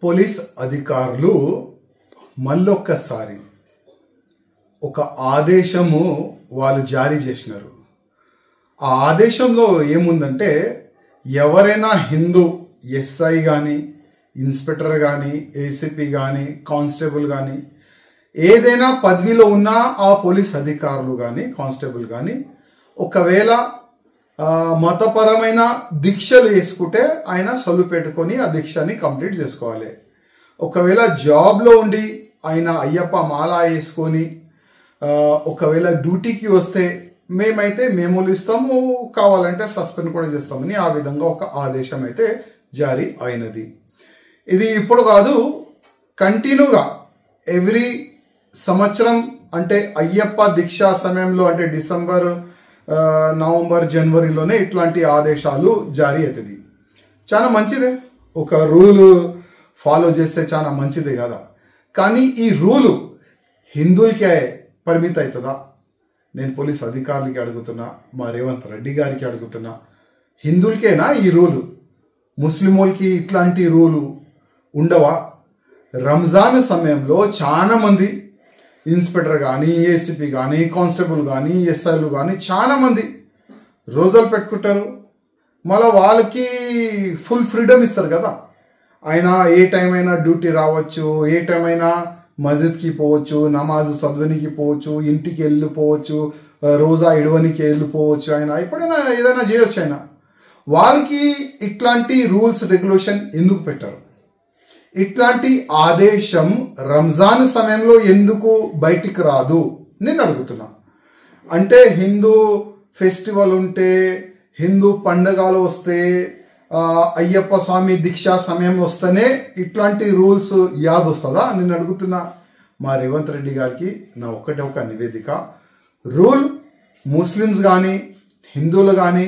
Police అధికారులు మళ్ళొక్కసారి ఒక ఆదేశము వాళ్ళు జారీ చేసినారు. ఆ ఆదేశంలో ఏముందంటే ఎవరైనా హిందూ ఎస్ఐ కానీ ఇన్స్పెక్టర్ కానీ ఏసీపీ కానీ కానిస్టేబుల్ కానీ ఏదైనా పదవిలో ఉన్న ఆ పోలీస్ అధికారులు కానీ కానిస్టేబుల్ కానీ ఒకవేళ మతపరమైన దీక్షలు వేసుకుంటే ఆయన సొల్లు పెట్టుకొని ఆ దీక్షని కంప్లీట్ చేసుకోవాలి. ఒకవేళ జాబ్లో ఉండి ఆయన అయ్యప్ప మాల వేసుకొని ఒకవేళ డ్యూటీకి వస్తే మేమైతే మెమోలు ఇస్తాము, కావాలంటే సస్పెండ్ కూడా చేస్తామని ఆ విధంగా ఒక ఆదేశం అయితే జారీ అయినది. ఇది ఇప్పుడు కాదు, కంటిన్యూగా ఎవ్రీ సంవత్సరం అంటే అయ్యప్ప దీక్షా సమయంలో అంటే డిసెంబర్ నవంబర్ జనవరిలోనే ఇట్లాంటి ఆదేశాలు జారీ అవుతుంది. చాలా మంచిదే, ఒక రూల్ ఫాలో చేస్తే చాలా మంచిదే కదా. కానీ ఈ రూలు హిందువులకే పరిమితి అవుతుందా? నేను పోలీస్ అధికారులకి అడుగుతున్నా, మా రేవంత్ రెడ్డి గారికి అడుగుతున్నా, హిందువులకేనా ఈ రూలు? ముస్లింలకి ఇట్లాంటి రూలు ఉండవా? రంజాన్ సమయంలో చాలా మంది ఇన్స్పెక్టర్ కానీ ఏసీపీ కానీ కానిస్టేబుల్ కానీ ఎస్ఐలు కానీ చాలా మంది రోజులు పెట్టుకుంటారు. మళ్ళీ వాళ్ళకి ఫుల్ ఫ్రీడమ్ ఇస్తారు కదా. ఆయన ఏ టైం అయినా డ్యూటీ రావచ్చు, ఏ టైం అయినా మస్జిద్కి పోవచ్చు, నమాజ్ చదవనికి పోవచ్చు, ఇంటికి వెళ్ళిపోవచ్చు, రోజా ఇడవనికి వెళ్ళిపోవచ్చు, ఆయన ఎప్పుడైనా ఏదైనా చేయొచ్చు. ఆయన వాళ్ళకి ఇట్లాంటి రూల్స్ రెగ్యులేషన్ ఎందుకు పెట్టారు? ఇట్లాంటి ఆదేశం రంజాన్ సమయంలో ఎందుకు బయటికి రాదు నేను అడుగుతున్నా. అంటే హిందూ ఫెస్టివల్ ఉంటే, హిందూ పండుగలు వస్తే, అయ్యప్ప స్వామి దీక్షా సమయం వస్తేనే ఇట్లాంటి రూల్స్ యాద్ వస్తుందా నేను అడుగుతున్నా. మా రేవంత్ రెడ్డి గారికి నా ఒక్కటే ఒక నివేదిక, రూల్ ముస్లిమ్స్ కానీ హిందువులు కానీ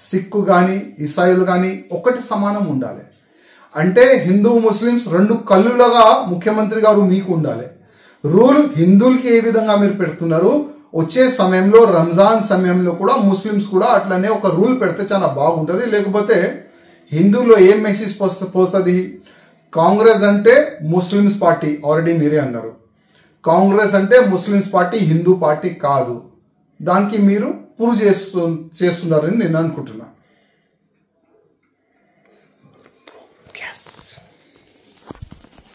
సిక్కు కానీ ఇసాయిలు కానీ ఒకటి సమానం ఉండాలి. అంటే హిందూ ముస్లిమ్స్ రెండు కళ్ళులుగా ముఖ్యమంత్రి గారు మీకు ఉండాలి. రూల్ హిందువులకి ఏ విధంగా మీరు పెడుతున్నారు, వచ్చే సమయంలో రంజాన్ సమయంలో కూడా ముస్లిమ్స్ కూడా అట్లనే ఒక రూల్ పెడితే చాలా బాగుంటుంది. లేకపోతే హిందువుల్లో ఏం మెసేజ్ పోస్తుంది? కాంగ్రెస్ అంటే ముస్లిమ్స్ పార్టీ, ఆల్రెడీ మీరే అన్నారు. కాంగ్రెస్ అంటే ముస్లిమ్స్ పార్టీ, హిందూ పార్టీ కాదు. దానికి మీరు ప్రూవ్ చేస్తున్నారని నేను అనుకుంటున్నా.